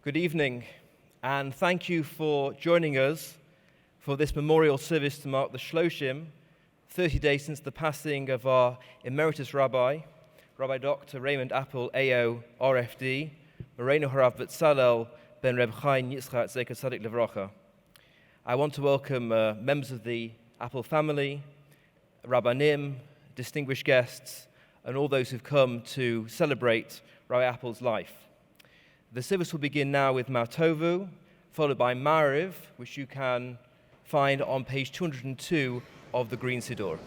Good evening, and thank you for joining us for this memorial service to mark the Shloshim, 30 days since the passing of our emeritus Rabbi, Rabbi Dr. Raymond Appel, AO, RFD, Moreno Harav Betzalel, Ben Reb Chaim Yitzchak Zeker Tzadik Levracha. I want to welcome members of the Appel family, Rabbanim, distinguished guests, and all those who've come to celebrate Rabbi Appel's life. The service will begin now with Matovu, followed by Mariv, which you can find on page 202 of the Green Siddur.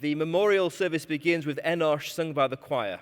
The memorial service begins with Enosh sung by the choir.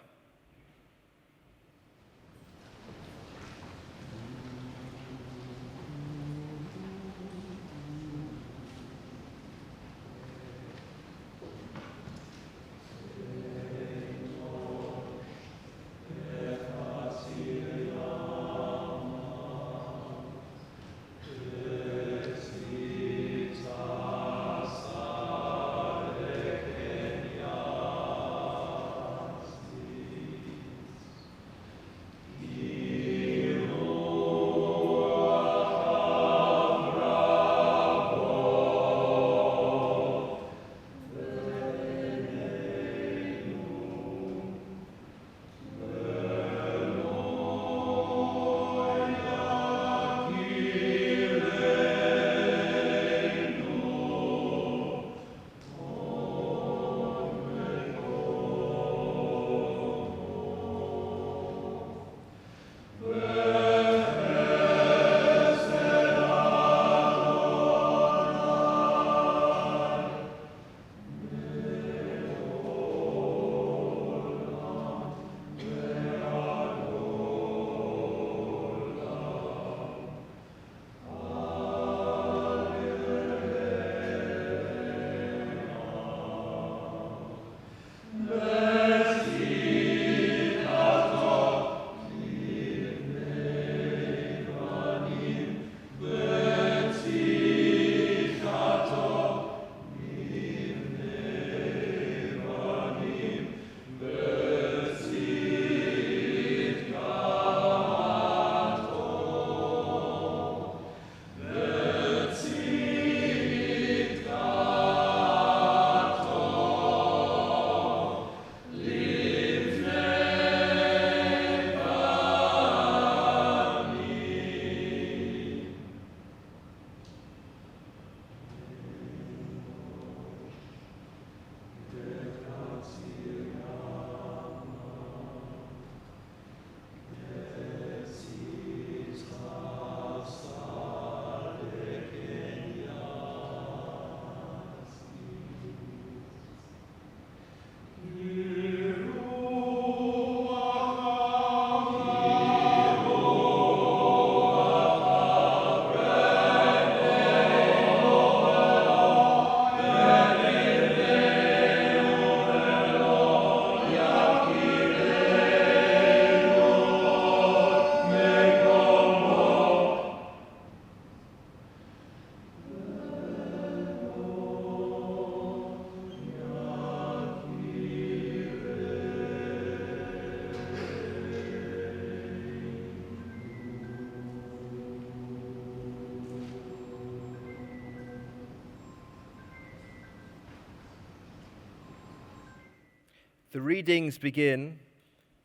The readings begin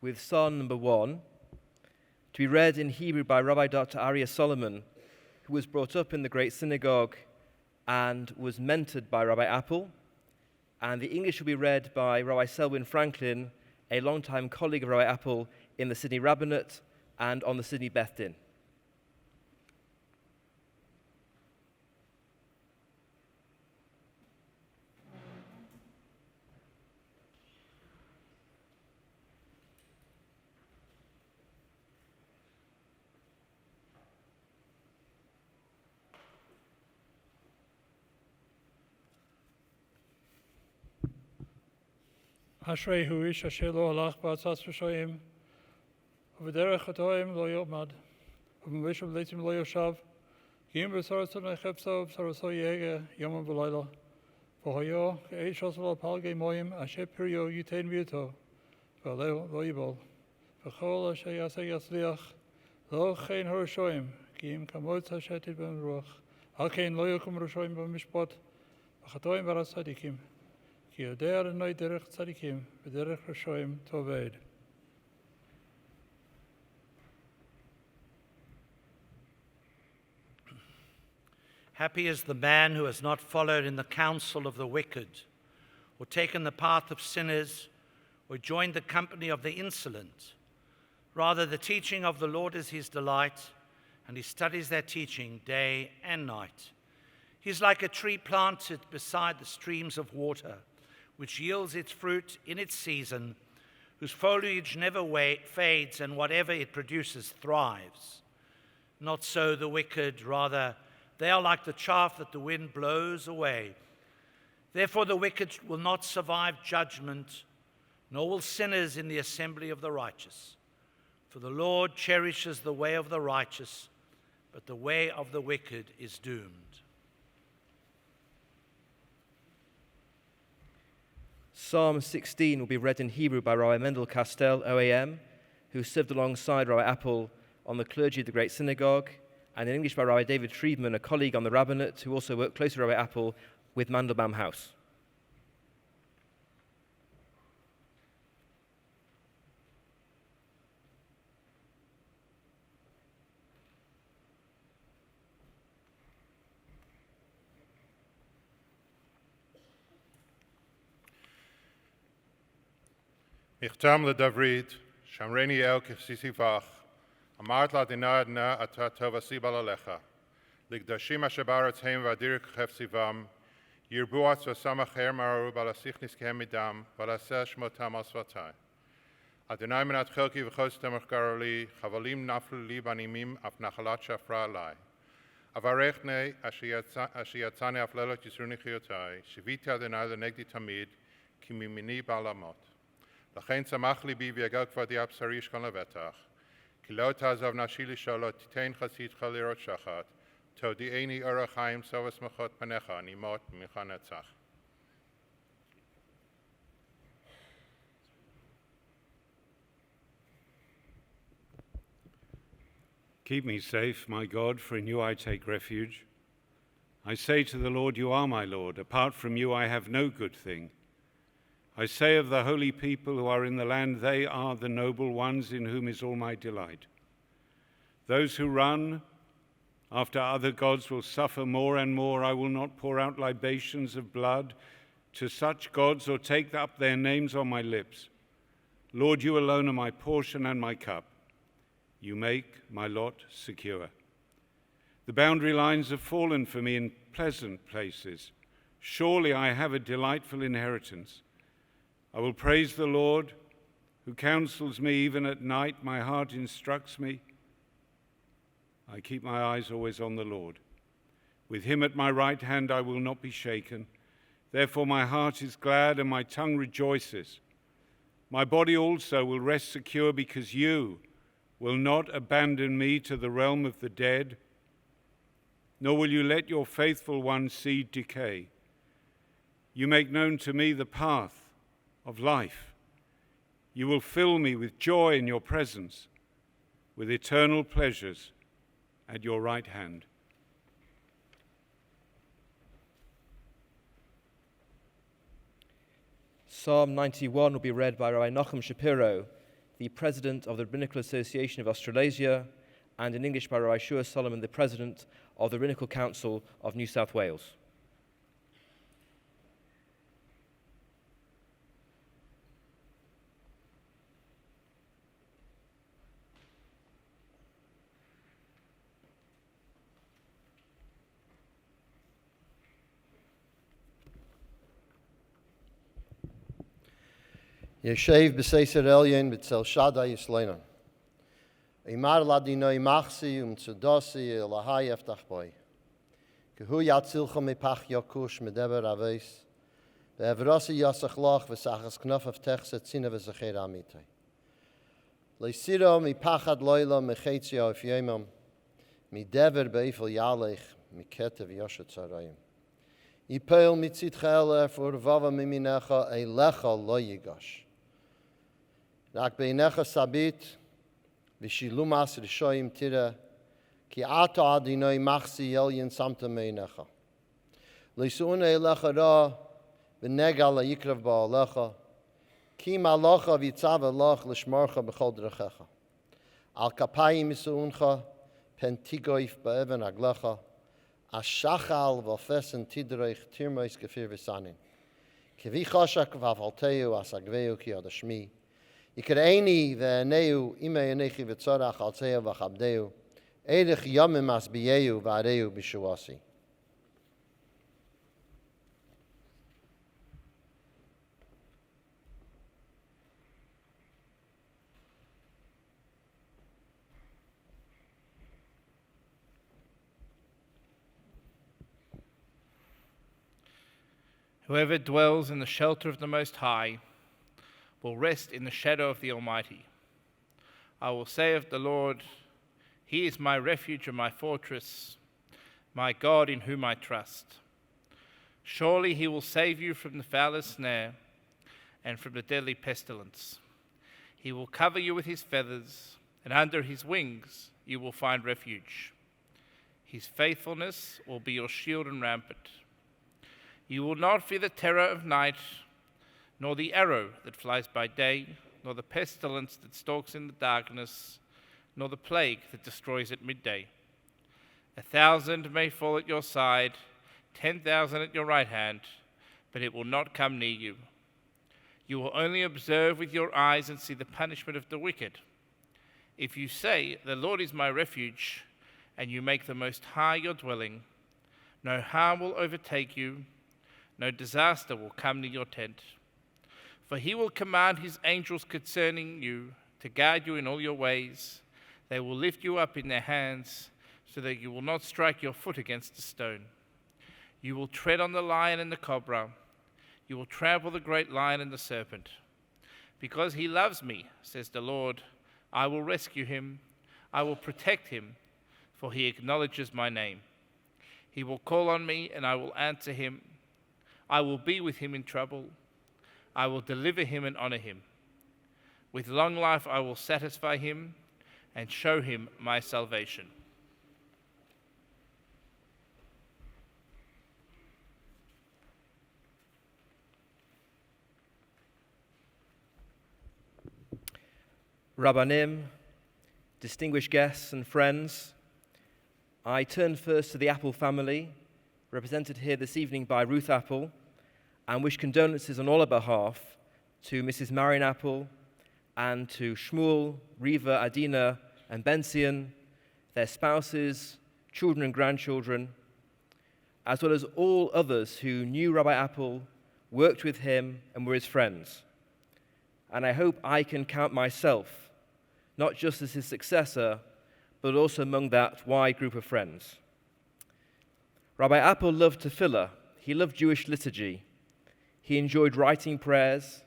with Psalm number 1, to be read in Hebrew by Rabbi Dr. Aryeh Solomon, who was brought up in the great synagogue and was mentored by Rabbi Apple. And the English will be read by Rabbi Selwyn Franklin, a longtime colleague of Rabbi Apple in the Sydney rabbinate and on the Sydney Beth Din. Ashrei hu ish asher lo halach ba'atzas v'shoyim, u'v'derech hatoim lo yomad, u'v'mishum leitim lo yoshav, Gim b'saratzon echepso b'saratzon yege yomam v'layla, v'hoyo k'eish osel palgei moyim asher piryo yitain v'yito, v'aleo lo yibol, v'chol asher yaseh yatzliach, lo chein harushoyim, Gim kamot asher tidben ruach, al kein lo yokum rushoyim b'mishpot, v'chatoim v'ras tzadikim. Happy is the man who has not followed in the counsel of the wicked, or taken the path of sinners, or joined the company of the insolent. Rather, the teaching of the Lord is his delight, and he studies their teaching day and night. He is like a tree planted beside the streams of water, which yields its fruit in its season, whose foliage never fades, and whatever it produces thrives. Not so the wicked, rather, they are like the chaff that the wind blows away. Therefore the wicked will not survive judgment, nor will sinners in the assembly of the righteous. For the Lord cherishes the way of the righteous, but the way of the wicked is doomed. Psalm 16 will be read in Hebrew by Rabbi Mendel Castell, OAM, who served alongside Rabbi Apple on the clergy of the Great Synagogue, and in English by Rabbi David Friedman, a colleague on the rabbinate, who also worked closely with Rabbi Apple with Mandelbaum House. Michtam le David, Shamreni el Kisisivach, Amart la dinadna atatova sibal Ligdashim ashabarat heim vadir khefsivam, Yirbuat vasamacher maru balasichnis kemidam, Balasesh motam asvatai. Adonai menat chelki v'chostem garoli, Chavalim naflu li banimim af nachalat shafra alai. Avarechne ashiyatzane aflelot yisruni chiotai, Shivita Adonai lenegdi tamid, Kimimini balamot. לכן שמח ליבי ויגל כבודי הבשרי ישכון לבטח. כי לא תעזוב נפשי לשאול, תיתן חסידך לראות שחת. תודיעני אורח חיים סוף שמחות פניך, אני מות ממך נצח. Keep me safe, my God, for in you I take refuge. I say to the Lord, you are my Lord. Apart from you I have no good thing. I say of the holy people who are in the land, they are the noble ones in whom is all my delight. Those who run after other gods will suffer more and more. I will not pour out libations of blood to such gods or take up their names on my lips. Lord, you alone are my portion and my cup. You make my lot secure. The boundary lines have fallen for me in pleasant places. Surely I have a delightful inheritance. I will praise the Lord, who counsels me even at night. My heart instructs me. I keep my eyes always on the Lord. With him at my right hand I will not be shaken. Therefore my heart is glad and my tongue rejoices. My body also will rest secure because you will not abandon me to the realm of the dead, nor will you let your faithful one see decay. You make known to me the path of life. You will fill me with joy in your presence, with eternal pleasures at your right hand. Psalm 91 will be read by Rabbi Nachum Shapiro, the president of the Rabbinical Association of Australasia, and in English by Rabbi Shua Solomon, the president of the Rabbinical Council of New South Wales. Yeshev b'seiser elyon b'tzel Shaddai Yisleinon. Imar ladinoi machsi tzedasi elahai eftach boi. Kehu yatzilcha mepach yakush medeber aves. Be'evrasi yasach lach v'sachas knaf avtech setzina v'zacher amitei. Leisiro mipachad loila mechetzia of yemam. Midever beifel yalech miketev yoshet zarayim. Ipeil mitzit chele for vava miminecha eilecha lo yigash. Rak beinecha sabit vishilumas rishoyim tira ki ata adinoi machsi yelyin samta meinecha. Leisune eilecha ra v'nega la yikrav ba'alecha ki malacha v'yitzav elach l'shmarcha b'chol drechecha. Al kapayim yisuuncha pentigoif ba'even aglecha Ashachal v'ofesen tidreich tirmois gefir v'sanin. Kevi chashak v'avalteu asagveu ki adashmi. Ikereini v'eneu ime enechi v'tzorach alzeu v'chabdeu. Erich yomim as biyeu v'areu b'shuasi. Whoever dwells in the shelter of the Most High will rest in the shadow of the Almighty. I will say of the Lord, He is my refuge and my fortress, my God in whom I trust. Surely He will save you from the fowler's snare and from the deadly pestilence. He will cover you with His feathers, and under His wings you will find refuge. His faithfulness will be your shield and rampart. You will not fear the terror of night, nor the arrow that flies by day, nor the pestilence that stalks in the darkness, nor the plague that destroys at midday. 1,000 may fall at your side, 10,000 at your right hand, but it will not come near you. You will only observe with your eyes and see the punishment of the wicked. If you say, "The Lord is my refuge," and you make the Most High your dwelling, no harm will overtake you, no disaster will come near your tent. For He will command His angels concerning you to guide you in all your ways. They will lift you up in their hands so that you will not strike your foot against a stone. You will tread on the lion and the cobra. You will trample the great lion and the serpent. Because He loves me, says the Lord, I will rescue Him. I will protect Him, for He acknowledges my name. He will call on me, and I will answer Him. I will be with Him in trouble. I will deliver Him and honor Him. With long life I will satisfy Him and show Him my salvation. Rabbanim, distinguished guests and friends, I turn first to the Apple family, represented here this evening by Ruth Apple, and wish condolences on all our behalf to Mrs. Marion Apple and to Shmuel, Riva, Adina, and Benzion, their spouses, children and grandchildren, as well as all others who knew Rabbi Apple, worked with him, and were his friends. And I hope I can count myself not just as his successor, but also among that wide group of friends. Rabbi Apple loved tefillah. He loved Jewish liturgy. He enjoyed writing prayers,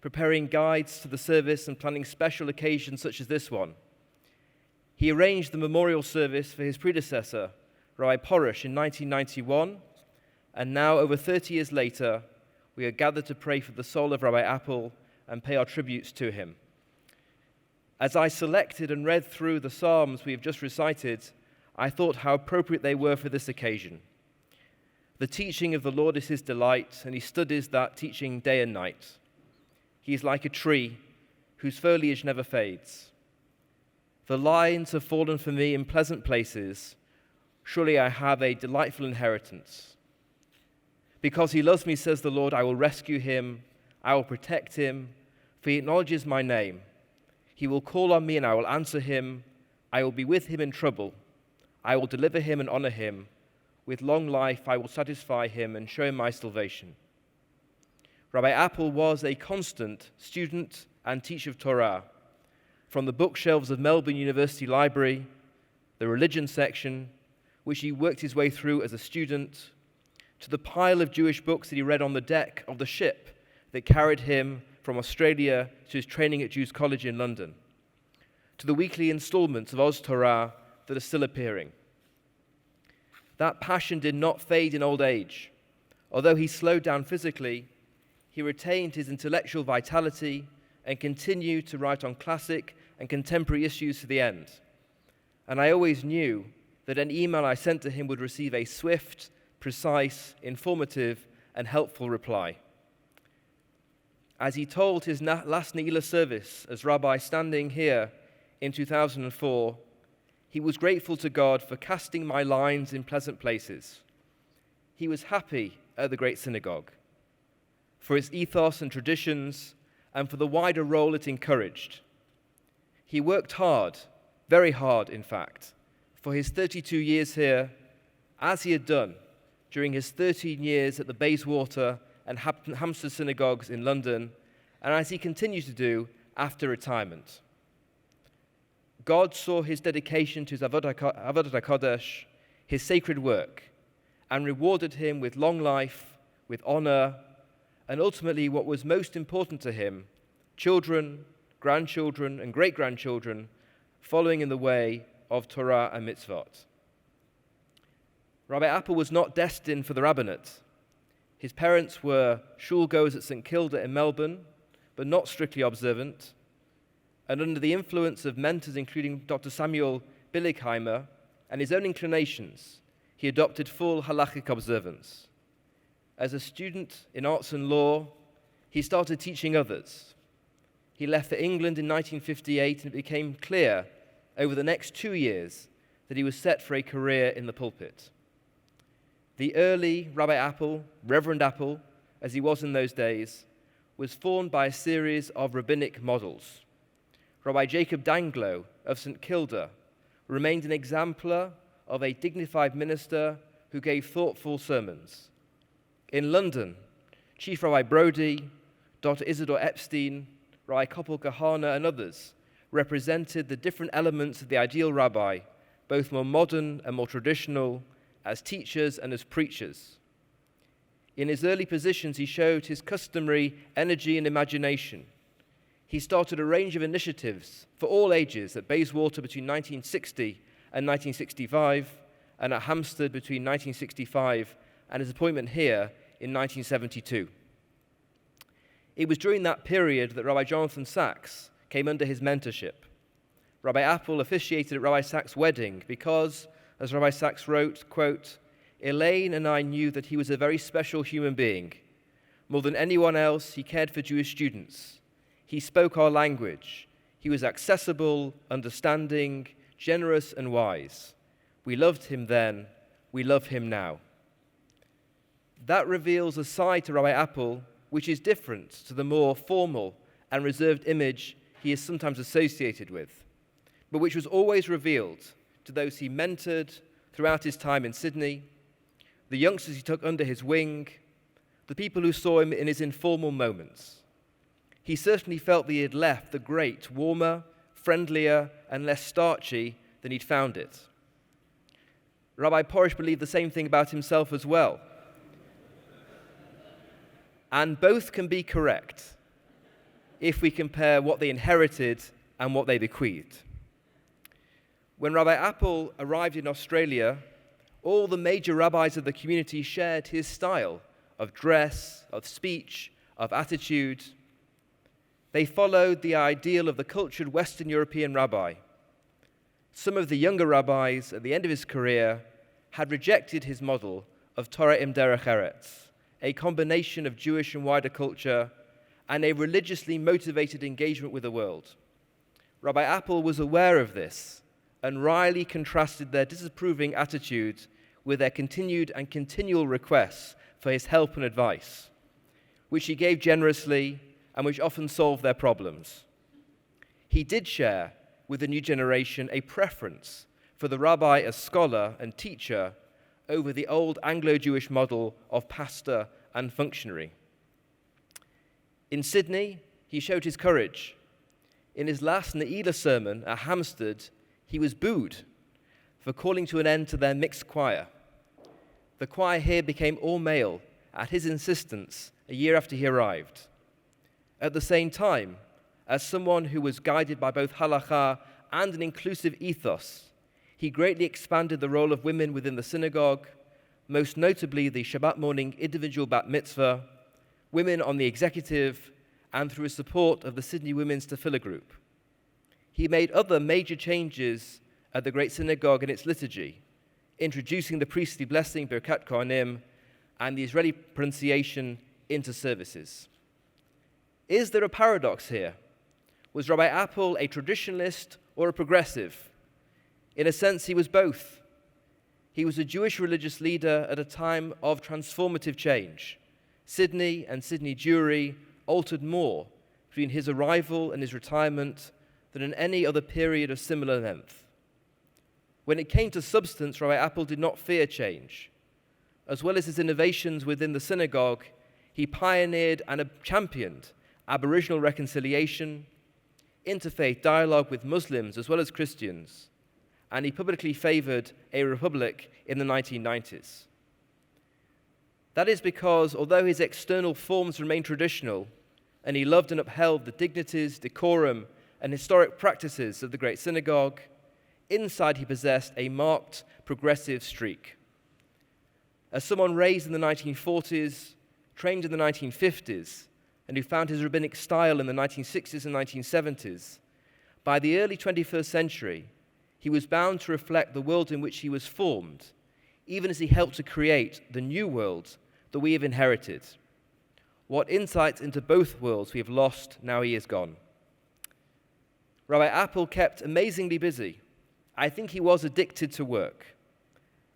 preparing guides to the service, and planning special occasions such as this one. He arranged the memorial service for his predecessor, Rabbi Porush, in 1991, and now, over 30 years later, we are gathered to pray for the soul of Rabbi Apple and pay our tributes to him. As I selected and read through the Psalms we have just recited, I thought how appropriate they were for this occasion. The teaching of the Lord is his delight, and he studies that teaching day and night. He is like a tree whose foliage never fades. The lines have fallen for me in pleasant places. Surely I have a delightful inheritance. Because he loves me, says the Lord, I will rescue him. I will protect him, for he acknowledges my name. He will call on me, and I will answer him. I will be with him in trouble. I will deliver him and honor him. With long life I will satisfy him and show him my salvation. Rabbi Apple was a constant student and teacher of Torah. From the bookshelves of Melbourne University Library, the religion section, which he worked his way through as a student, to the pile of Jewish books that he read on the deck of the ship that carried him from Australia to his training at Jews College in London, to the weekly installments of Oz Torah that are still appearing. That passion did not fade in old age. Although he slowed down physically, he retained his intellectual vitality and continued to write on classic and contemporary issues to the end. And I always knew that an email I sent to him would receive a swift, precise, informative, and helpful reply. As he told his last Ne'ilah service as rabbi standing here in 2004, he was grateful to God for casting my lines in pleasant places. He was happy at the great synagogue, for its ethos and traditions, and for the wider role it encouraged. He worked hard, very hard in fact, for his 32 years here, as he had done during his 13 years at the Bayswater and Hampstead synagogues in London, and as he continues to do after retirement. God saw his dedication to his Avodat HaKodesh, his sacred work, and rewarded him with long life, with honor, and ultimately what was most important to him, children, grandchildren, and great-grandchildren following in the way of Torah and mitzvot. Rabbi Appel was not destined for the rabbinate. His parents were shul-goers at St Kilda in Melbourne, but not strictly observant, and under the influence of mentors including Dr. Samuel Billigheimer and his own inclinations, he adopted full halachic observance. As a student in arts and law, he started teaching others. He left for England in 1958, and it became clear over the next 2 years that he was set for a career in the pulpit. The early Rabbi Appel, Reverend Appel, as he was in those days, was formed by a series of rabbinic models. Rabbi Jacob Danglo of St Kilda remained an exemplar of a dignified minister who gave thoughtful sermons. In London, Chief Rabbi Brodie, Dr. Isidore Epstein, Rabbi Koppel Kahana, and others represented the different elements of the ideal rabbi, both more modern and more traditional, as teachers and as preachers. In his early positions, he showed his customary energy and imagination. He started a range of initiatives for all ages at Bayswater between 1960 and 1965, and at Hampstead between 1965 and his appointment here in 1972. It was during that period that Rabbi Jonathan Sachs came under his mentorship. Rabbi Appel officiated at Rabbi Sachs' wedding because, as Rabbi Sachs wrote, quote, "Elaine and I knew that he was a very special human being. More than anyone else, he cared for Jewish students. He spoke our language. He was accessible, understanding, generous, and wise. We loved him then. We love him now." That reveals a side to Rabbi Appel which is different to the more formal and reserved image he is sometimes associated with, but which was always revealed to those he mentored throughout his time in Sydney, the youngsters he took under his wing, the people who saw him in his informal moments. He certainly felt that he had left the great warmer, friendlier, and less starchy than he'd found it. Rabbi Porish believed the same thing about himself as well. And both can be correct if we compare what they inherited and what they bequeathed. When Rabbi Appel arrived in Australia, all the major rabbis of the community shared his style of dress, of speech, of attitude. They followed the ideal of the cultured Western European rabbi. Some of the younger rabbis at the end of his career had rejected his model of Torah im derech eretz, a combination of Jewish and wider culture, and a religiously motivated engagement with the world. Rabbi Appel was aware of this and wryly contrasted their disapproving attitude with their continued and continual requests for his help and advice, which he gave generously and which often solved their problems. He did share with the new generation a preference for the rabbi as scholar and teacher over the old Anglo-Jewish model of pastor and functionary. In Sydney, he showed his courage. In his last Ne'ilah sermon at Hampstead, he was booed for calling to an end to their mixed choir. The choir here became all male at his insistence a year after he arrived. At the same time, as someone who was guided by both halakha and an inclusive ethos, he greatly expanded the role of women within the synagogue, most notably the Shabbat morning individual bat mitzvah, women on the executive, and through his support of the Sydney Women's Tefillah group. He made other major changes at the Great Synagogue in its liturgy, introducing the priestly blessing, Birkat Kohanim, and the Israeli pronunciation into services. Is there a paradox here? Was Rabbi Appel a traditionalist or a progressive? In a sense, he was both. He was a Jewish religious leader at a time of transformative change. Sydney and Sydney Jewry altered more between his arrival and his retirement than in any other period of similar length. When it came to substance, Rabbi Appel did not fear change. As well as his innovations within the synagogue, he pioneered and championed Aboriginal reconciliation, interfaith dialogue with Muslims as well as Christians, and he publicly favored a republic in the 1990s. That is because, although his external forms remained traditional, and he loved and upheld the dignities, decorum, and historic practices of the Great Synagogue, inside he possessed a marked progressive streak. As someone raised in the 1940s, trained in the 1950s, and who found his rabbinic style in the 1960s and 1970s, by the early 21st century, he was bound to reflect the world in which he was formed, even as he helped to create the new world that we have inherited. What insights into both worlds we have lost now he is gone. Rabbi Appel kept amazingly busy. I think he was addicted to work.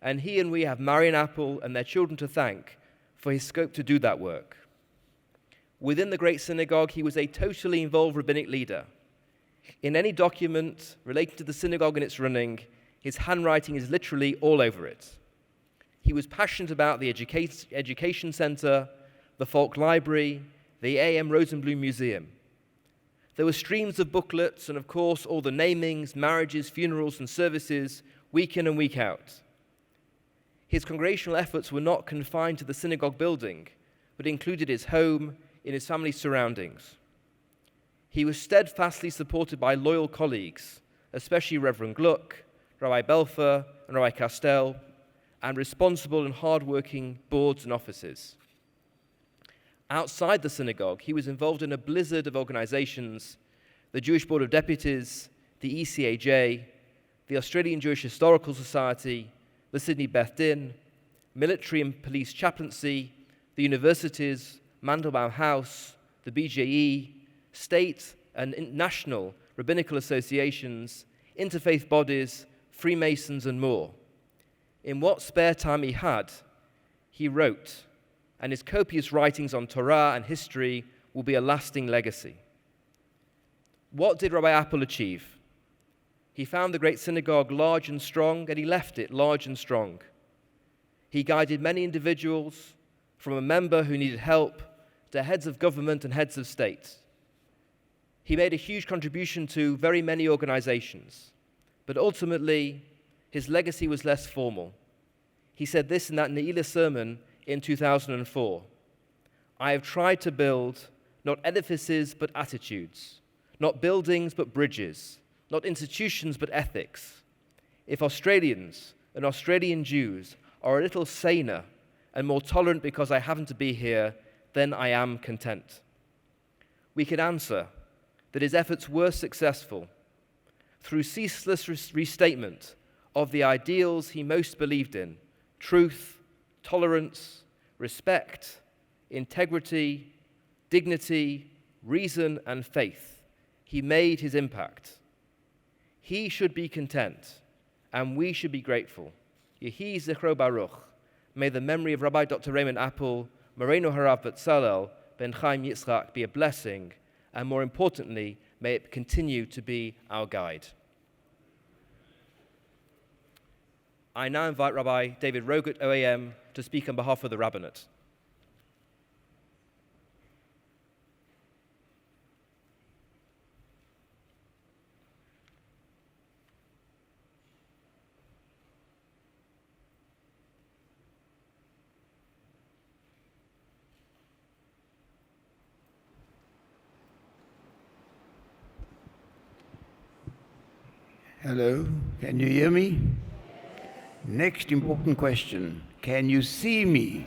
And he and we have Marion Appel and their children to thank for his scope to do that work. Within the Great Synagogue, he was a totally involved rabbinic leader. In any document relating to the synagogue and its running, his handwriting is literally all over it. He was passionate about the education center, the folk library, the A.M. Rosenblum Museum. There were streams of booklets and, of course, all the namings, marriages, funerals, and services, week in and week out. His congregational efforts were not confined to the synagogue building, but included his home, in his family's surroundings. He was steadfastly supported by loyal colleagues, especially Reverend Gluck, Rabbi Belfer, and Rabbi Castell, and responsible and hard-working boards and offices. Outside the synagogue, he was involved in a blizzard of organizations: the Jewish Board of Deputies, the ECAJ, the Australian Jewish Historical Society, the Sydney Beth Din, military and police chaplaincy, the universities, Mandelbaum House, the BJE, state and national rabbinical associations, interfaith bodies, Freemasons, and more. In what spare time he had, he wrote, and his copious writings on Torah and history will be a lasting legacy. What did Rabbi Appel achieve? He found the Great Synagogue large and strong, and he left it large and strong. He guided many individuals, from a member who needed help to heads of government and heads of state. He made a huge contribution to very many organizations, but ultimately, his legacy was less formal. He said this in that Ne'ilah sermon in 2004. I have tried to build not edifices but attitudes, not buildings but bridges, not institutions but ethics. If Australians and Australian Jews are a little saner and more tolerant because I happen to be here, then I am content. We could answer that his efforts were successful through ceaseless restatement of the ideals he most believed in: truth, tolerance, respect, integrity, dignity, reason, and faith. He made his impact. He should be content, and we should be grateful. Yehi Zichro Baruch. May the memory of Rabbi Dr. Raymond Appel, Moreno Harav Betzalel, Ben Chaim Yitzchak be a blessing, and more importantly, may it continue to be our guide. I now invite Rabbi David Rogut, OAM, to speak on behalf of the rabbinate. Hello, can you hear me? Next important question, can you see me?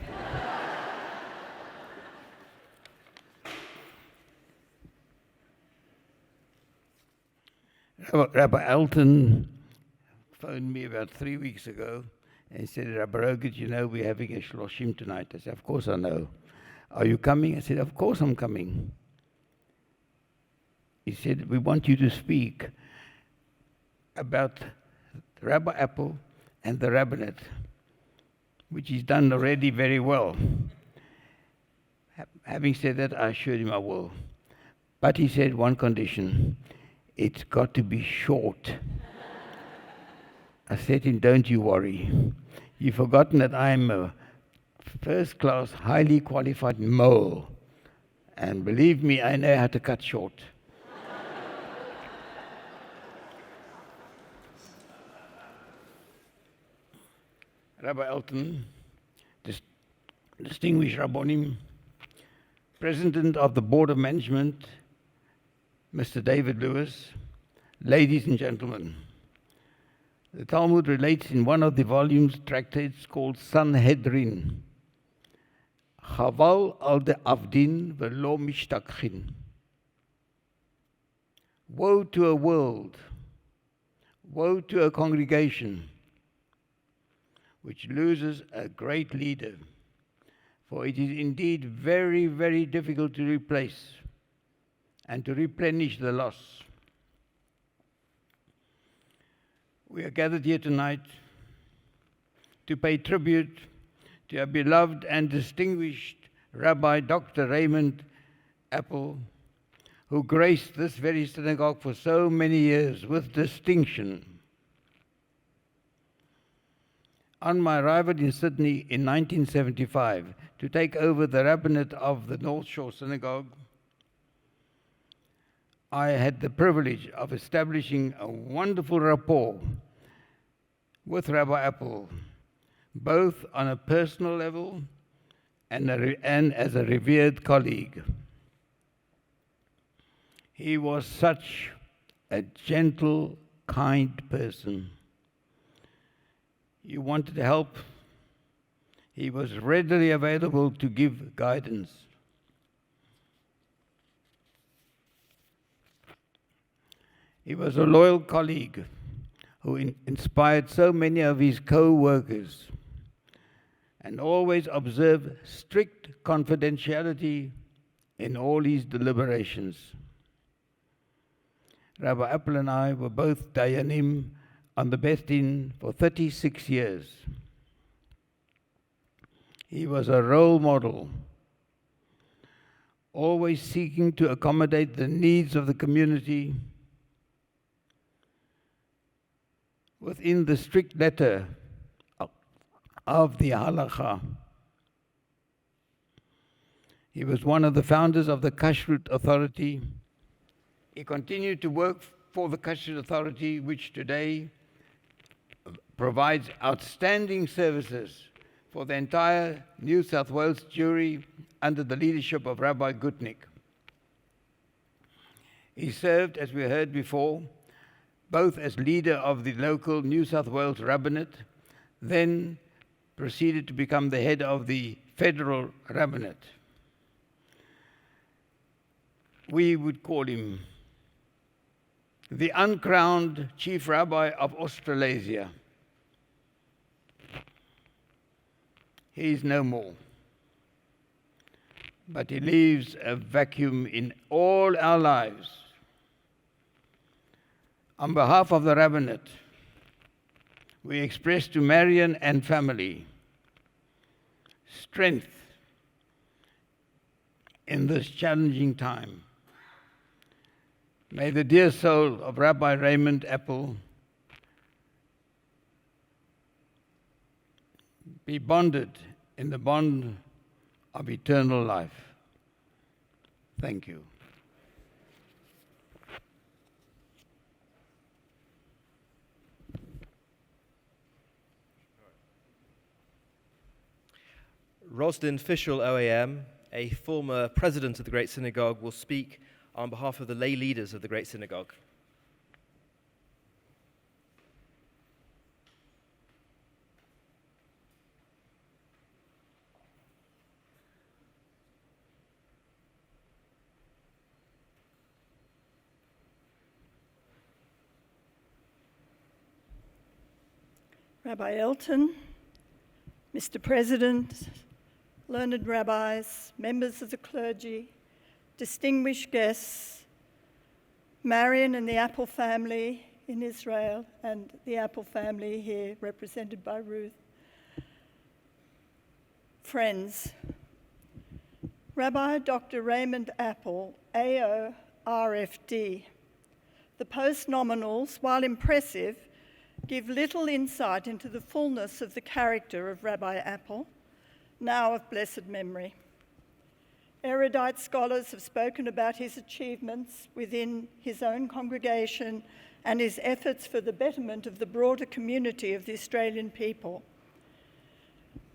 Rabbi Alton phoned me about 3 weeks ago and said, Rabbi Rogut, you know we're having a shloshim tonight. I said, of course I know. Are you coming? I said, of course I'm coming. He said, we want you to speak about Rabbi Appel and the rabbinate, which he's done already very well. Having said that, I assured him I will. But he said one condition, it's got to be short. I said to him, don't you worry. You've forgotten that I'm a first-class, highly qualified mole. And believe me, I know how to cut short. Rabbi Elton, just distinguished Rabbonim, President of the Board of Management, Mr. David Lewis, ladies and gentlemen. The Talmud relates in one of the volumes tractates called Sanhedrin, Chaval al de Avdin velo mishtakchin. Woe to a world, woe to a congregation which loses a great leader, for it is indeed very, very difficult to replace and to replenish the loss. We are gathered here tonight to pay tribute to our beloved and distinguished Rabbi Dr. Raymond Apple, who graced this very synagogue for so many years with distinction. On my arrival in Sydney in 1975 to take over the rabbinate of the North Shore Synagogue, I had the privilege of establishing a wonderful rapport with Rabbi Apple, both on a personal level and as a revered colleague. He was such a gentle, kind person. You wanted help, he was readily available to give guidance. He was a loyal colleague who inspired so many of his co-workers and always observed strict confidentiality in all his deliberations. Rabbi Apple and I were both Dayanim on the Beth Din for 36 years. He was a role model, always seeking to accommodate the needs of the community within the strict letter of the halakha. He was one of the founders of the Kashrut Authority. He continued to work for the Kashrut Authority, which today provides outstanding services for the entire New South Wales Jewry under the leadership of Rabbi Gutnick. He served, as we heard before, both as leader of the local New South Wales rabbinate, then proceeded to become the head of the federal rabbinate. We would call him the uncrowned chief rabbi of Australasia. He is no more, but he leaves a vacuum in all our lives. On behalf of the rabbinate, we express to Marian and family strength in this challenging time. May the dear soul of Rabbi Raymond Apple be bonded in the bond of eternal life. Thank you. Roslyn Fishel OAM, a former president of the Great Synagogue, will speak on behalf of the lay leaders of the Great Synagogue. Rabbi Elton, Mr. President, learned rabbis, members of the clergy, distinguished guests, Marian and the Apple family in Israel, and the Apple family here represented by Ruth. Friends, Rabbi Dr. Raymond Apple, AO RFD. The post-nominals, while impressive, give little insight into the fullness of the character of Rabbi Apple, now of blessed memory. Erudite scholars have spoken about his achievements within his own congregation and his efforts for the betterment of the broader community of the Australian people.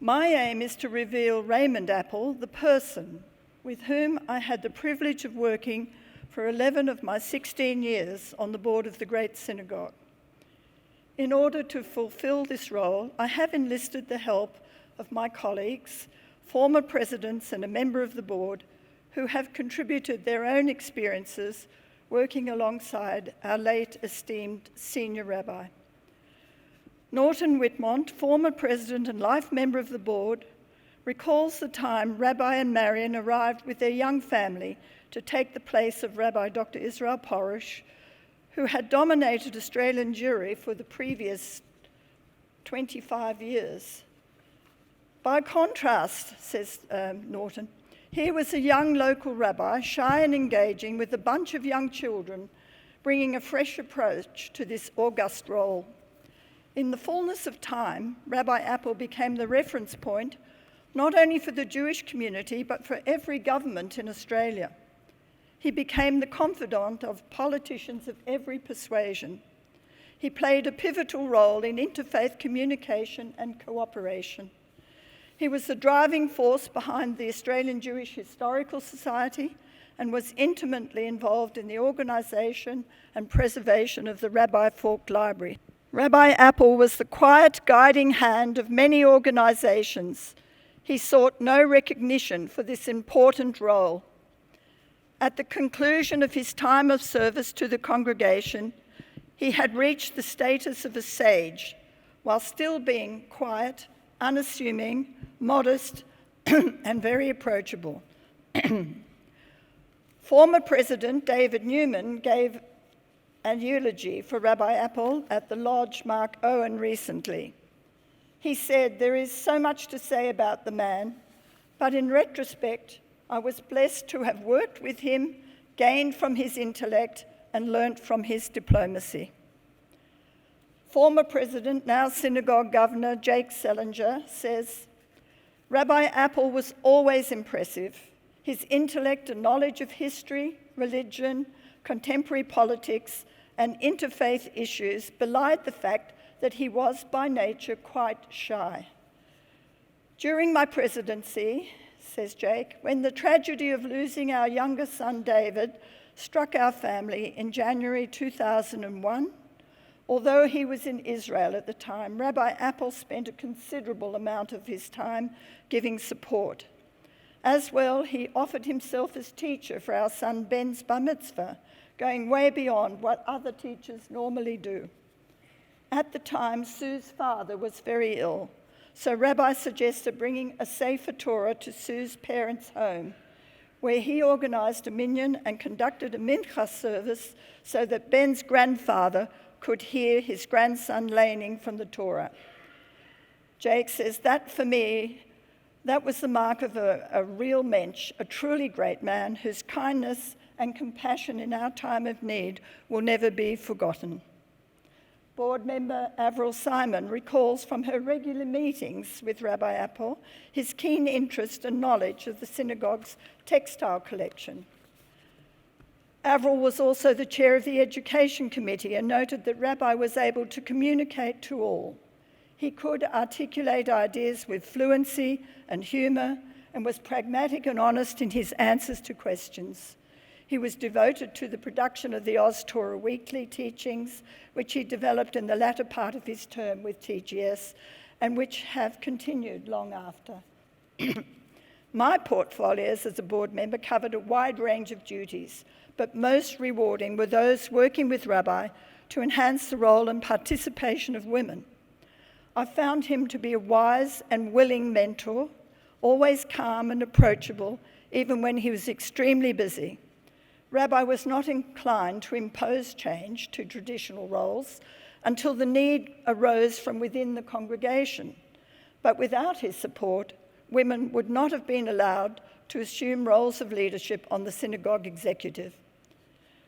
My aim is to reveal Raymond Apple, the person with whom I had the privilege of working for 11 of my 16 years on the board of the Great Synagogue. In order to fulfill this role, I have enlisted the help of my colleagues, former presidents and a member of the board, who have contributed their own experiences working alongside our late esteemed senior rabbi. Norton Whitmont, former president and life member of the board, recalls the time Rabbi and Marion arrived with their young family to take the place of Rabbi Dr. Israel Porush, who had dominated Australian Jewry for the previous 25 years. By contrast, says Norton, here was a young local rabbi, shy and engaging, with a bunch of young children, bringing a fresh approach to this august role. In the fullness of time, Rabbi Apple became the reference point, not only for the Jewish community, but for every government in Australia. He became the confidant of politicians of every persuasion. He played a pivotal role in interfaith communication and cooperation. He was the driving force behind the Australian Jewish Historical Society and was intimately involved in the organisation and preservation of the Rabbi Falk Library. Rabbi Apple was the quiet guiding hand of many organisations. He sought no recognition for this important role. At the conclusion of his time of service to the congregation, he had reached the status of a sage, while still being quiet, unassuming, modest, and very approachable. Former President David Newman gave an eulogy for Rabbi Apple at the Lodge Mark Owen recently. He said, "There is so much to say about the man, but in retrospect, I was blessed to have worked with him, gained from his intellect, and learnt from his diplomacy." Former President, now Synagogue Governor Jake Selinger says, "Rabbi Apple was always impressive. His intellect and knowledge of history, religion, contemporary politics, and interfaith issues belied the fact that he was by nature quite shy. During my presidency," says Jake, "when the tragedy of losing our younger son David struck our family in January 2001, although he was in Israel at the time, Rabbi Apple spent a considerable amount of his time giving support. As well, he offered himself as teacher for our son Ben's bar mitzvah, going way beyond what other teachers normally do. At the time, Sue's father was very ill, so Rabbi suggested bringing a Sefer Torah to Sue's parents' home, where he organised a minyan and conducted a mincha service so that Ben's grandfather could hear his grandson laning from the Torah. Jake says, "That for me, that was the mark of a real mensch, a truly great man whose kindness and compassion in our time of need will never be forgotten." Board member Avril Simon recalls from her regular meetings with Rabbi Apple his keen interest and knowledge of the synagogue's textile collection. Avril was also the chair of the Education Committee and noted that Rabbi was able to communicate to all. He could articulate ideas with fluency and humour and was pragmatic and honest in his answers to questions. He was devoted to the production of the Oz Torah Weekly teachings, which he developed in the latter part of his term with TGS, and which have continued long after. My portfolios as a board member covered a wide range of duties, but most rewarding were those working with Rabbi to enhance the role and participation of women. I found him to be a wise and willing mentor, always calm and approachable, even when he was extremely busy. Rabbi was not inclined to impose change to traditional roles until the need arose from within the congregation. But without his support, women would not have been allowed to assume roles of leadership on the synagogue executive.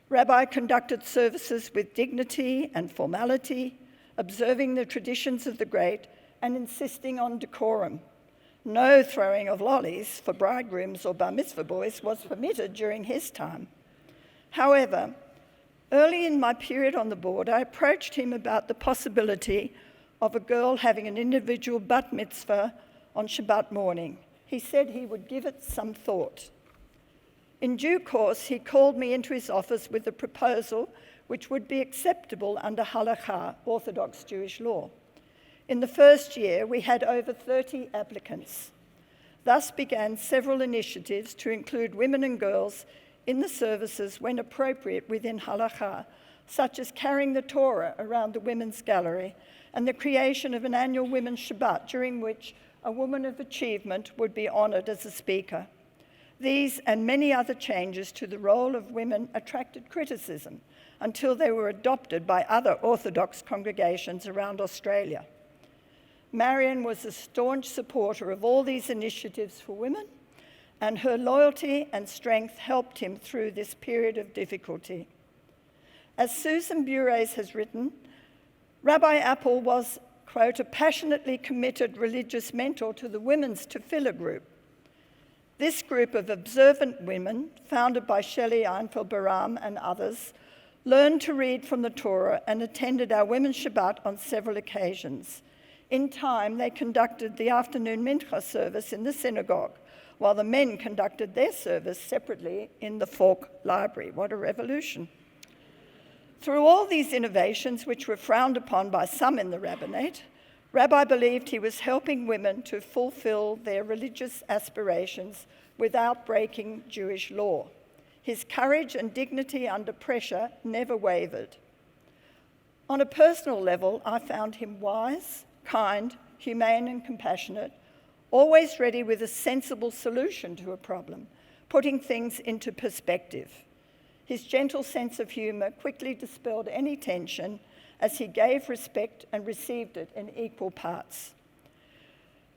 Rabbi conducted services with dignity and formality, observing the traditions of the great and insisting on decorum. No throwing of lollies for bridegrooms or bar mitzvah boys was permitted during his time. However, early in my period on the board, I approached him about the possibility of a girl having an individual bat mitzvah on Shabbat morning. He said he would give it some thought. In due course, he called me into his office with a proposal which would be acceptable under halakha, Orthodox Jewish law. In the first year, we had over 30 applicants. Thus began several initiatives to include women and girls in the services when appropriate within halakha, such as carrying the Torah around the women's gallery and the creation of an annual Women's Shabbat, during which a woman of achievement would be honored as a speaker. These and many other changes to the role of women attracted criticism until they were adopted by other Orthodox congregations around Australia. Marion was a staunch supporter of all these initiatives for women, and her loyalty and strength helped him through this period of difficulty. As Susan Bures has written, Rabbi Apple was, quote, a passionately committed religious mentor to the Women's Tefillah group. This group of observant women, founded by Shelley Einfeld-Baram and others, learned to read from the Torah and attended our Women's Shabbat on several occasions. In time, they conducted the afternoon mincha service in the synagogue, while the men conducted their service separately in the Falk Library. What a revolution. Through all these innovations, which were frowned upon by some in the rabbinate, Rabbi believed he was helping women to fulfill their religious aspirations without breaking Jewish law. His courage and dignity under pressure never wavered. On a personal level, I found him wise, kind, humane, and compassionate, always ready with a sensible solution to a problem, putting things into perspective. His gentle sense of humor quickly dispelled any tension as he gave respect and received it in equal parts.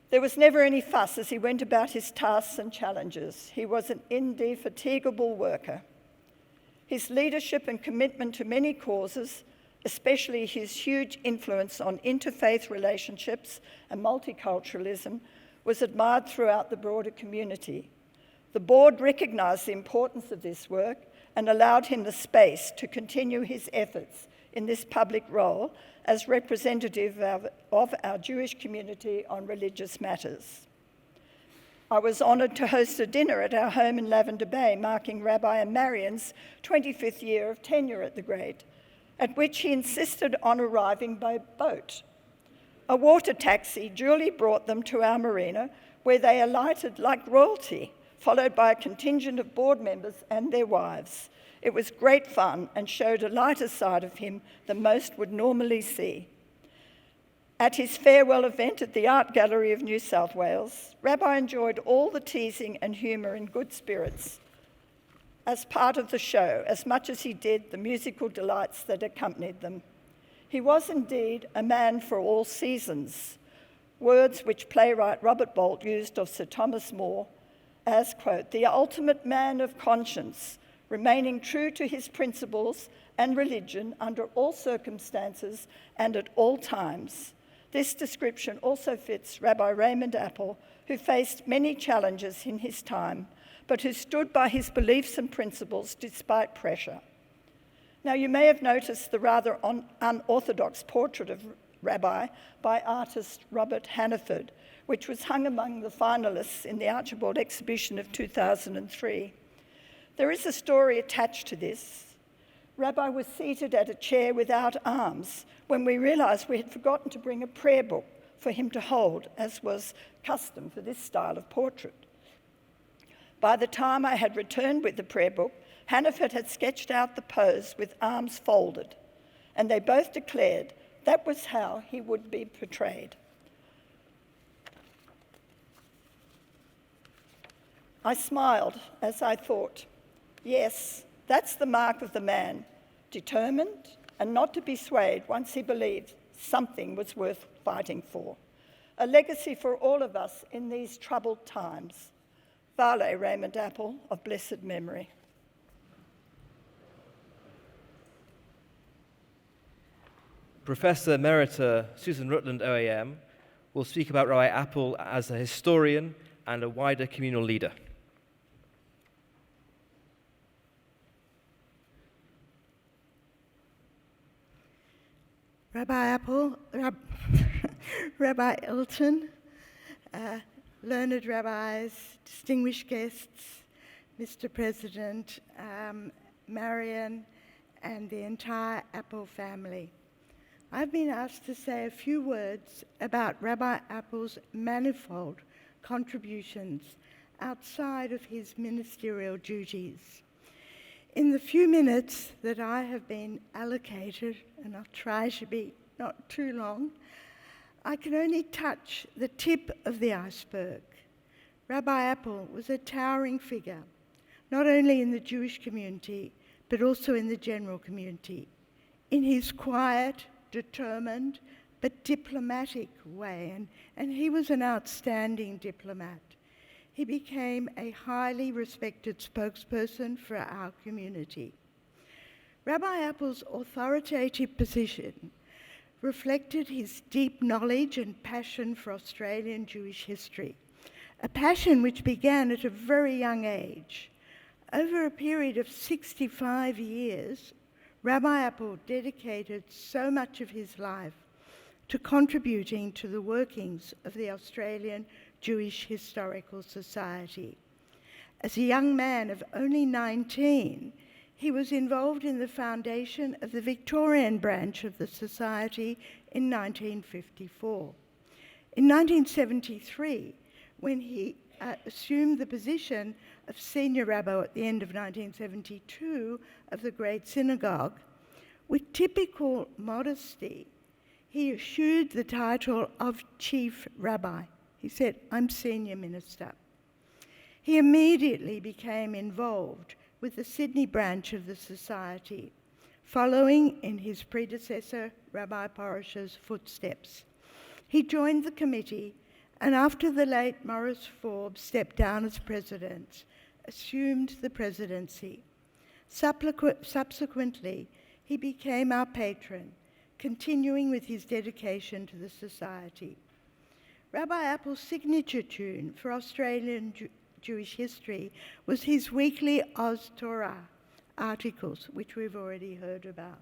There was never any fuss as he went about his tasks and challenges. He was an indefatigable worker. His leadership and commitment to many causes, especially his huge influence on interfaith relationships and multiculturalism, was admired throughout the broader community. The board recognized the importance of this work and allowed him the space to continue his efforts in this public role as representative of our Jewish community on religious matters. I was honored to host a dinner at our home in Lavender Bay, marking Rabbi and Marion's 25th year of tenure at the Great, at which he insisted on arriving by boat. A water taxi duly brought them to our marina, where they alighted like royalty, followed by a contingent of board members and their wives. It was great fun and showed a lighter side of him than most would normally see. At his farewell event at the Art Gallery of New South Wales, Rabbi enjoyed all the teasing and humour and good spirits as part of the show, as much as he did the musical delights that accompanied them. He was indeed a man for all seasons, words which playwright Robert Bolt used of Sir Thomas More as, quote, the ultimate man of conscience, remaining true to his principles and religion under all circumstances and at all times. This description also fits Rabbi Raymond Apple, who faced many challenges in his time, but who stood by his beliefs and principles despite pressure. Now, you may have noticed the rather unorthodox portrait of Rabbi by artist Robert Hannaford, which was hung among the finalists in the Archibald exhibition of 2003. There is a story attached to this. Rabbi was seated at a chair without arms when we realized we had forgotten to bring a prayer book for him to hold, as was custom for this style of portrait. By the time I had returned with the prayer book, Hannaford had sketched out the pose with arms folded, and they both declared that was how he would be portrayed. I smiled as I thought, yes, that's the mark of the man, determined and not to be swayed once he believed something was worth fighting for. A legacy for all of us in these troubled times. Vale Raymond Apple of blessed memory. Professor Emerita Susan Rutland, OAM, will speak about Rabbi Apple as a historian and a wider communal leader. Rabbi Apple, Rabbi Elton, learned rabbis, distinguished guests, Mr. President, Marion, and the entire Apple family. I've been asked to say a few words about Rabbi Apple's manifold contributions outside of his ministerial duties. In the few minutes that I have been allocated, and I'll try to be not too long, I can only touch the tip of the iceberg. Rabbi Apple was a towering figure, not only in the Jewish community, but also in the general community. In his quiet, determined, but diplomatic way, and he was an outstanding diplomat. He became a highly respected spokesperson for our community. Rabbi Apple's authoritative position reflected his deep knowledge and passion for Australian Jewish history, a passion which began at a very young age. Over a period of 65 years, Rabbi Apple dedicated so much of his life to contributing to the workings of the Australian Jewish Historical Society. As a young man of only 19, he was involved in the foundation of the Victorian branch of the Society in 1954. In 1973, when he assumed the position of senior rabbi at the end of 1972 of the Great Synagogue, with typical modesty, he assumed the title of chief rabbi. He said, "I'm senior minister." He immediately became involved with the Sydney branch of the Society, following in his predecessor, Rabbi Porish's footsteps. He joined the committee, and after the late Maurice Forbes stepped down as president, assumed the presidency. Subsequently, he became our patron, continuing with his dedication to the Society. Rabbi Apple's signature tune for Australian Jewish history was his weekly Oz Torah articles, which we've already heard about,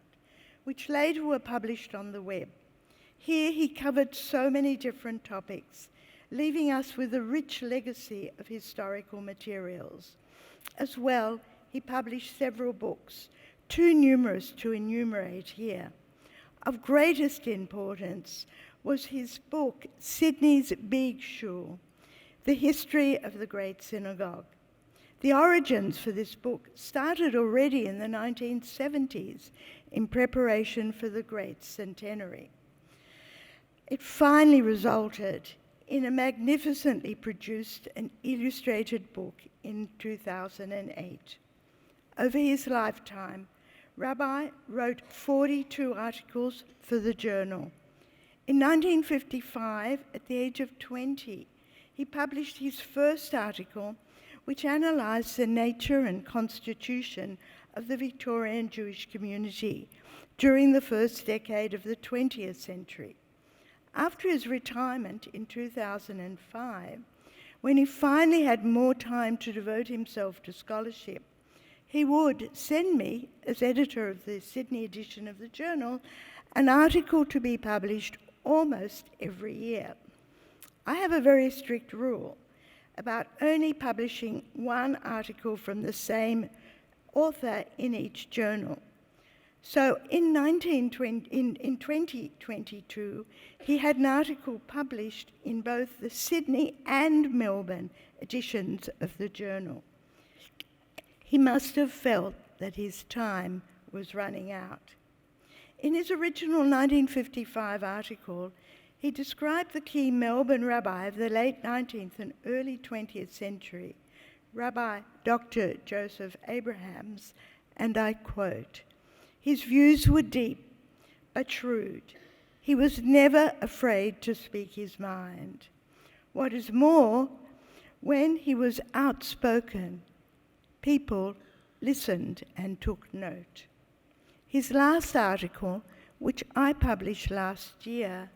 which later were published on the web. Here he covered so many different topics, leaving us with a rich legacy of historical materials. As well, he published several books, too numerous to enumerate here. Of greatest importance was his book, Sydney's Big Shul, The History of the Great Synagogue. The origins for this book started already in the 1970s in preparation for the Great Centenary. It finally resulted in a magnificently produced and illustrated book in 2008. Over his lifetime, Rabbi wrote 42 articles for the journal. In 1955, at the age of 20, he published his first article, which analysed the nature and constitution of the Victorian Jewish community during the first decade of the 20th century. After his retirement in 2005, when he finally had more time to devote himself to scholarship, he would send me, as editor of the Sydney edition of the journal, an article to be published almost every year. I have a very strict rule about only publishing one article from the same author in each journal. So in 2022, he had an article published in both the Sydney and Melbourne editions of the journal. He must have felt that his time was running out. In his original 1955 article, he described the key Melbourne rabbi of the late 19th and early 20th century, Rabbi Dr. Joseph Abrahams, and I quote, "His views were deep but shrewd. He was never afraid to speak his mind. What is more, when he was outspoken, people listened and took note." His last article, which I published last year,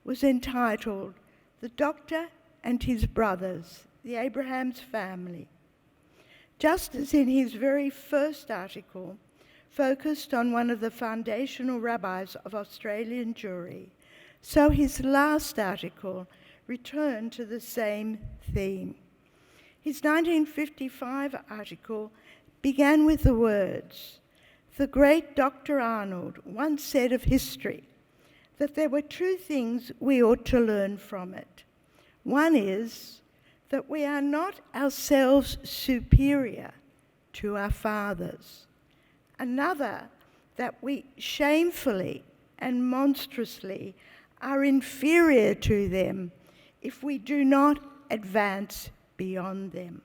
was entitled "The Doctor and His Brothers, the Abrahams Family." Just as in his very first article, focused on one of the foundational rabbis of Australian Jewry, so his last article return to the same theme. His 1955 article began with the words, "The great Dr. Arnold once said of history that there were two things we ought to learn from it. One is that we are not ourselves superior to our fathers. Another, that we shamefully and monstrously are inferior to them if we do not advance beyond them."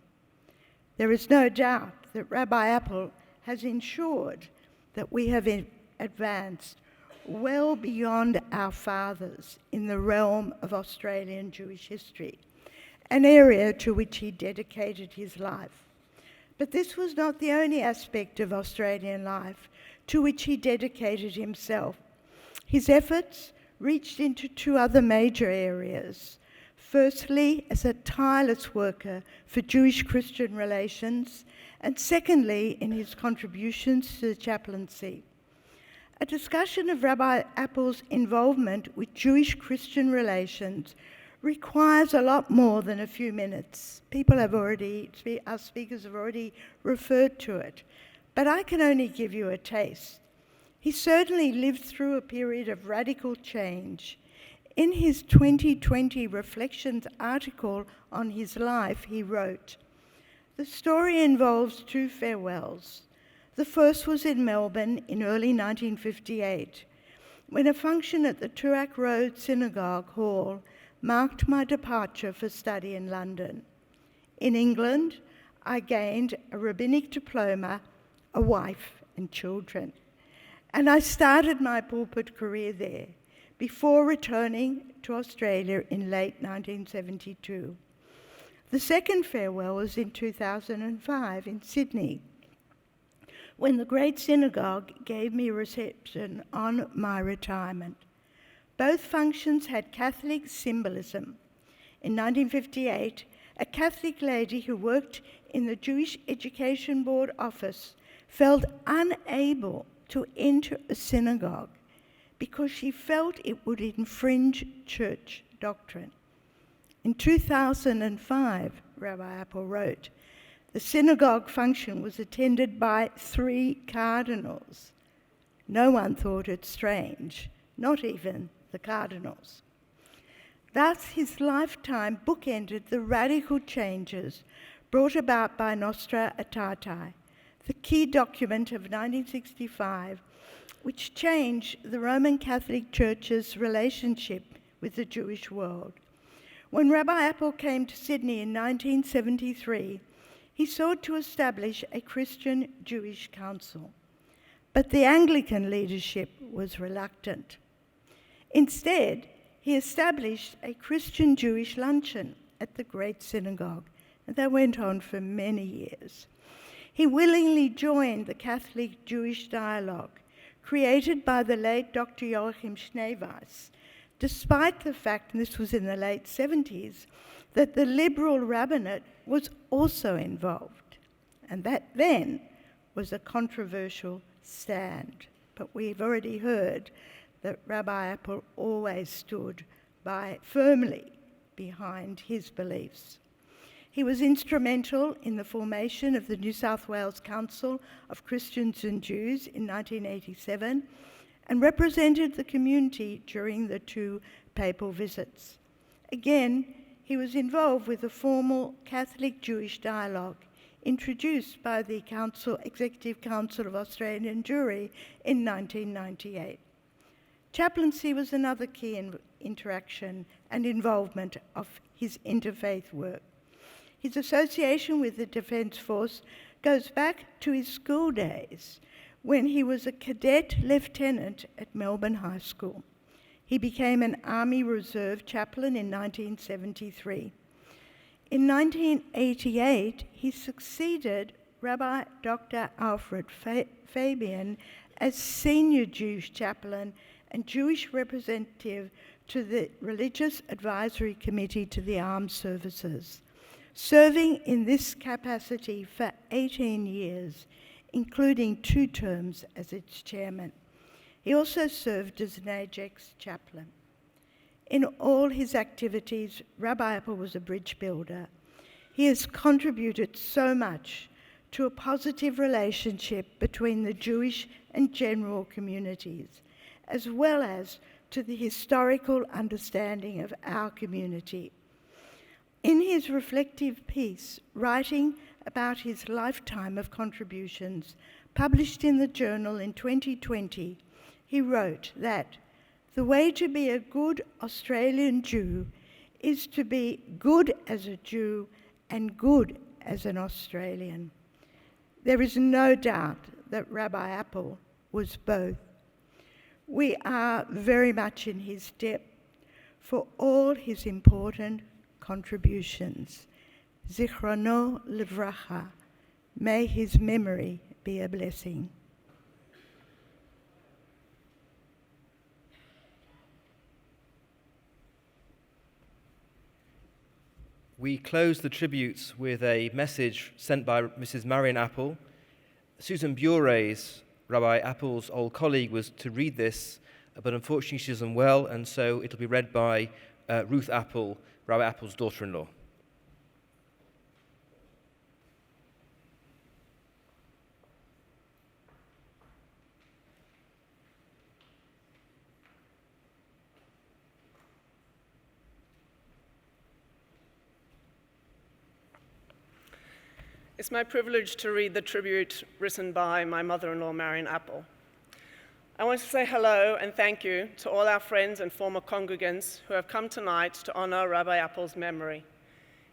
There is no doubt that Rabbi Apple has ensured that we have advanced well beyond our fathers in the realm of Australian Jewish history, an area to which he dedicated his life. But this was not the only aspect of Australian life to which he dedicated himself. His efforts reached into two other major areas. Firstly, as a tireless worker for Jewish-Christian relations, and secondly, in his contributions to the chaplaincy. A discussion of Rabbi Apple's involvement with Jewish-Christian relations requires a lot more than a few minutes. Our speakers have already referred to it, but I can only give you a taste. He certainly lived through a period of radical change. In his 2020 Reflections article on his life, he wrote, "The story involves two farewells. The first was in Melbourne in early 1958, when a function at the Toorak Road Synagogue Hall marked my departure for study in London. In England, I gained a rabbinic diploma, a wife and children, and I started my pulpit career there before returning to Australia in late 1972. The second farewell was in 2005 in Sydney, when the Great Synagogue gave me a reception on my retirement. Both functions had Catholic symbolism. In 1958, a Catholic lady who worked in the Jewish Education Board office felt unable to enter a synagogue because she felt it would infringe church doctrine. In 2005, Rabbi Apple wrote, the synagogue function was attended by 3 cardinals. No one thought it strange, not even the cardinals. Thus, his lifetime bookended the radical changes brought about by Nostra Aetate, the key document of 1965, which changed the Roman Catholic Church's relationship with the Jewish world. When Rabbi Apple came to Sydney in 1973, he sought to establish a Christian Jewish council, but the Anglican leadership was reluctant. Instead, he established a Christian Jewish luncheon at the Great Synagogue, and that went on for many years. He willingly joined the Catholic Jewish dialogue created by the late Dr. Joachim Schneeweiss, despite the fact, and this was in the late 70s, that the liberal rabbinate was also involved. And that then was a controversial stand. But we've already heard that Rabbi Apple always stood firmly behind his beliefs. He was instrumental in the formation of the New South Wales Council of Christians and Jews in 1987 and represented the community during the 2 papal visits. Again, he was involved with the formal Catholic-Jewish dialogue introduced by the Executive Council of Australian Jewry in 1998. Chaplaincy was another key interaction and involvement of his interfaith work. His association with the Defence Force goes back to his school days when he was a cadet lieutenant at Melbourne High School. He became an Army Reserve chaplain in 1973. In 1988, he succeeded Rabbi Dr. Alfred Fabian as senior Jewish chaplain and Jewish representative to the Religious Advisory Committee to the Armed Services, serving in this capacity for 18 years, including 2 terms as its chairman. He also served as an Ajax chaplain. In all his activities, Rabbi Apple was a bridge builder. He has contributed so much to a positive relationship between the Jewish and general communities, as well as to the historical understanding of our community. In his reflective piece, writing about his lifetime of contributions, published in the journal in 2020, he wrote that the way to be a good Australian Jew is to be good as a Jew and good as an Australian. There is no doubt that Rabbi Apple was both. We are very much in his debt for all his important contributions. Zichrono Livracha. May his memory be a blessing. We close the tributes with a message sent by Mrs. Marion Apple. Susan Bure's, Rabbi Apple's old colleague, was to read this, but unfortunately she's unwell, and so it'll be read by Ruth Apple, Rabbi Apple's daughter-in-law. It's my privilege to read the tribute written by my mother-in-law, Marion Apple. I want to say hello and thank you to all our friends and former congregants who have come tonight to honor Rabbi Apple's memory.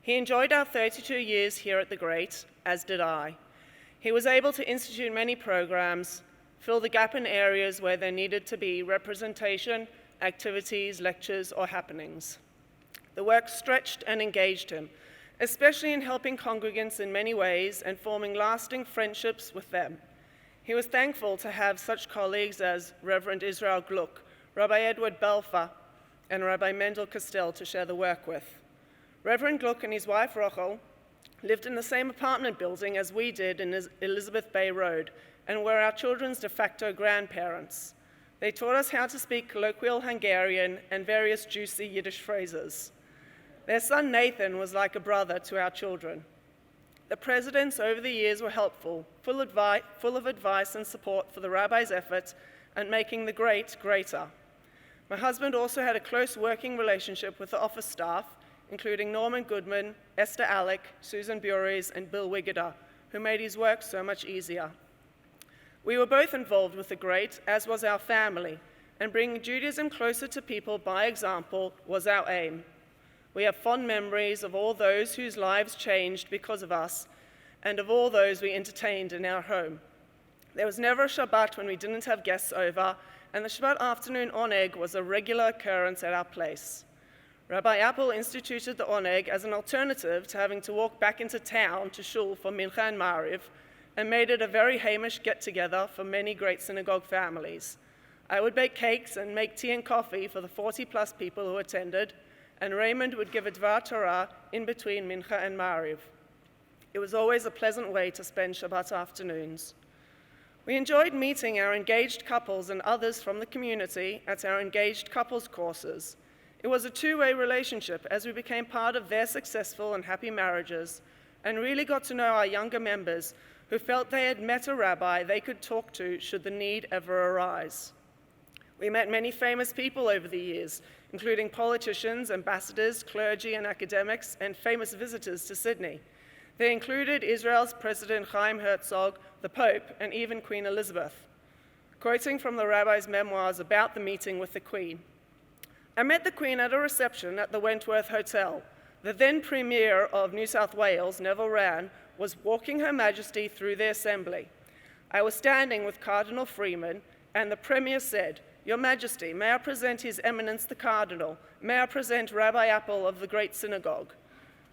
He enjoyed our 32 years here at the Great, as did I. He was able to institute many programs, fill the gap in areas where there needed to be representation, activities, lectures, or happenings. The work stretched and engaged him, especially in helping congregants in many ways and forming lasting friendships with them. He was thankful to have such colleagues as Reverend Israel Gluck, Rabbi Edward Belfer, and Rabbi Mendel Castell to share the work with. Reverend Gluck and his wife Rochel lived in the same apartment building as we did in Elizabeth Bay Road and were our children's de facto grandparents. They taught us how to speak colloquial Hungarian and various juicy Yiddish phrases. Their son Nathan was like a brother to our children. The presidents over the years were helpful, full of advice and support for the rabbi's efforts at making the great greater. My husband also had a close working relationship with the office staff, including Norman Goodman, Esther Alec, Susan Bure's, and Bill Wigeder, who made his work so much easier. We were both involved with the great, as was our family, and bringing Judaism closer to people by example was our aim. We have fond memories of all those whose lives changed because of us, and of all those we entertained in our home. There was never a Shabbat when we didn't have guests over, and the Shabbat afternoon oneg was a regular occurrence at our place. Rabbi Apple instituted the oneg as an alternative to having to walk back into town to shul for Mincha and Mariv, and made it a very Hamish get-together for many great synagogue families. I would bake cakes and make tea and coffee for the 40-plus people who attended, and Raymond would give a Dvar Torah in between Mincha and Mariv. It was always a pleasant way to spend Shabbat afternoons. We enjoyed meeting our engaged couples and others from the community at our engaged couples courses. It was a two-way relationship as we became part of their successful and happy marriages and really got to know our younger members who felt they had met a rabbi they could talk to should the need ever arise. We met many famous people over the years, including politicians, ambassadors, clergy, and academics, and famous visitors to Sydney. They included Israel's President Chaim Herzog, the Pope, and even Queen Elizabeth. Quoting from the rabbi's memoirs about the meeting with the Queen, I met the Queen at a reception at the Wentworth Hotel. The then Premier of New South Wales, Neville Wran, was walking Her Majesty through the assembly. I was standing with Cardinal Freeman, and the Premier said, "Your Majesty, may I present His Eminence the Cardinal? May I present Rabbi Apple of the Great Synagogue?"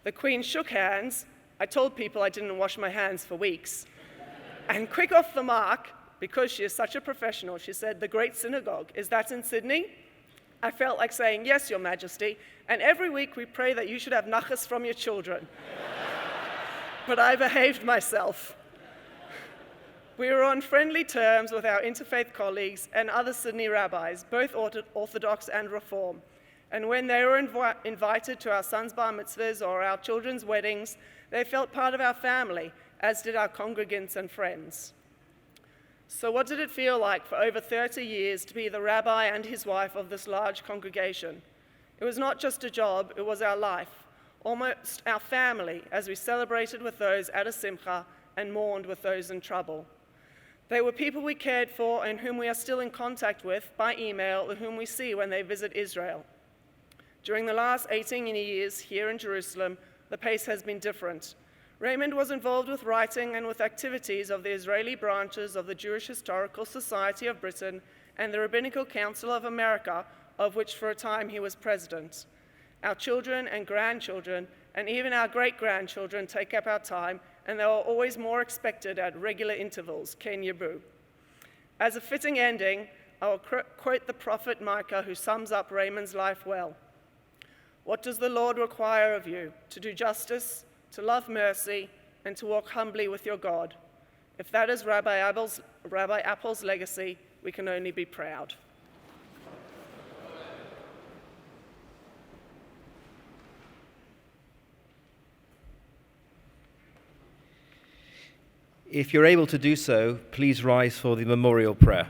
The Queen shook hands. I told people I didn't wash my hands for weeks. And quick off the mark, because she is such a professional, she said, "The Great Synagogue, is that in Sydney?" I felt like saying, "Yes, Your Majesty, and every week we pray that you should have nachas from your children." But I behaved myself. We were on friendly terms with our interfaith colleagues and other Sydney rabbis, both Orthodox and Reform, And when they were invited to our sons' bar mitzvahs or our children's weddings, they felt part of our family, as did our congregants and friends. So what did it feel like for over 30 years to be the rabbi and his wife of this large congregation? It was not just a job, it was our life, almost our family, as we celebrated with those at a simcha and mourned with those in trouble. They were people we cared for and whom we are still in contact with by email or whom we see when they visit Israel. During the last 18 years here in Jerusalem, the pace has been different. Raymond was involved with writing and with activities of the Israeli branches of the Jewish Historical Society of Britain and the Rabbinical Council of America, of which for a time he was president. Our children and grandchildren, and even our great-grandchildren take up our time, and they are always more expected at regular intervals, Ken Yabu. As a fitting ending, I will quote the prophet Micah, who sums up Raymond's life well. What does the Lord require of you? To do justice, to love mercy, and to walk humbly with your God. If that is Rabbi Appel's legacy, we can only be proud. If you're able to do so, please rise for the memorial prayer.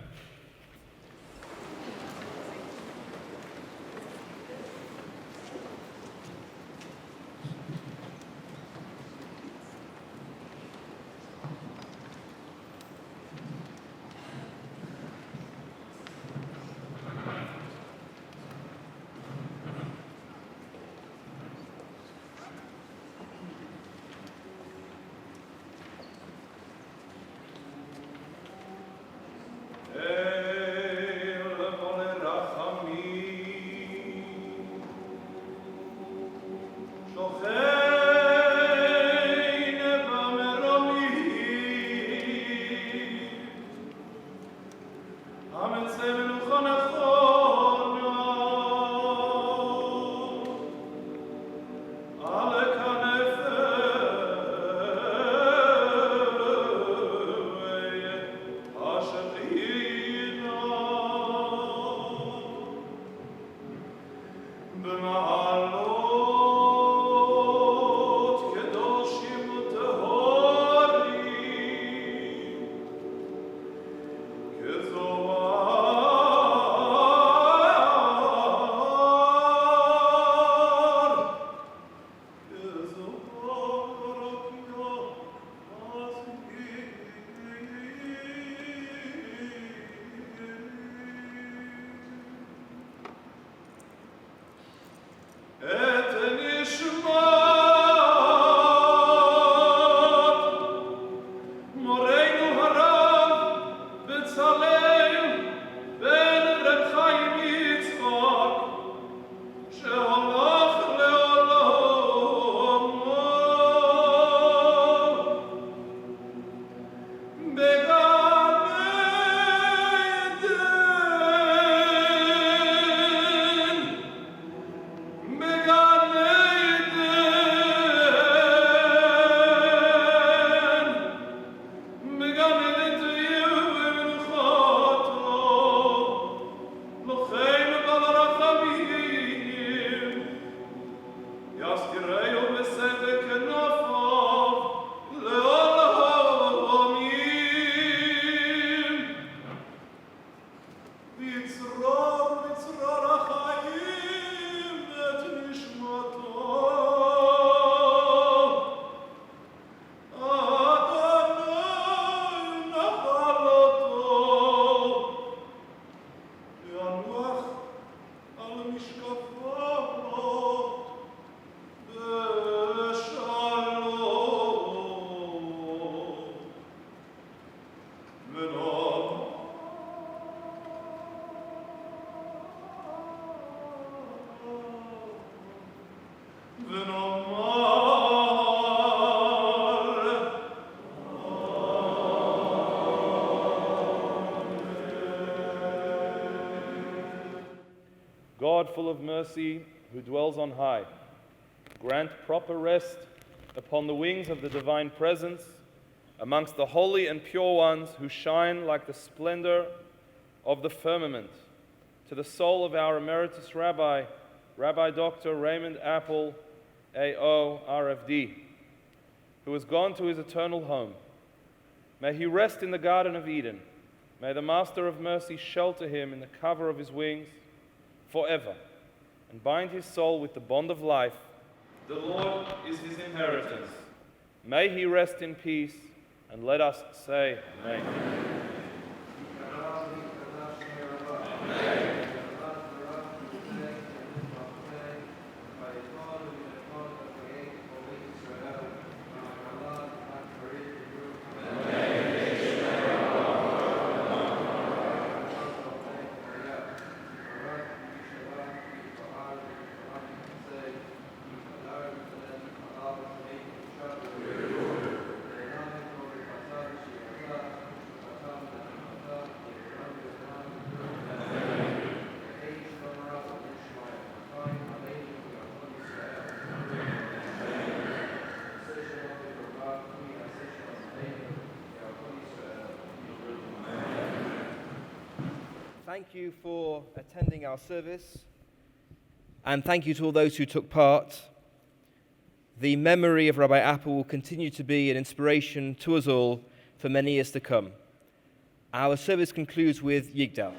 God, full of mercy, who dwells on high, grant proper rest upon the wings of the divine presence amongst the holy and pure ones who shine like the splendor of the firmament, to the soul of our emeritus Rabbi, Rabbi Dr. Raymond Apple, A.O., RFD, who has gone to his eternal home. May he rest in the Garden of Eden. May the Master of Mercy shelter him in the cover of his wings forever and bind his soul with the bond of life. The Lord is his inheritance. May he rest in peace, and let us say Amen. Thank you for attending our service, and thank you to all those who took part. The memory of Rabbi Apple will continue to be an inspiration to us all for many years to come. Our service concludes with Yigdal.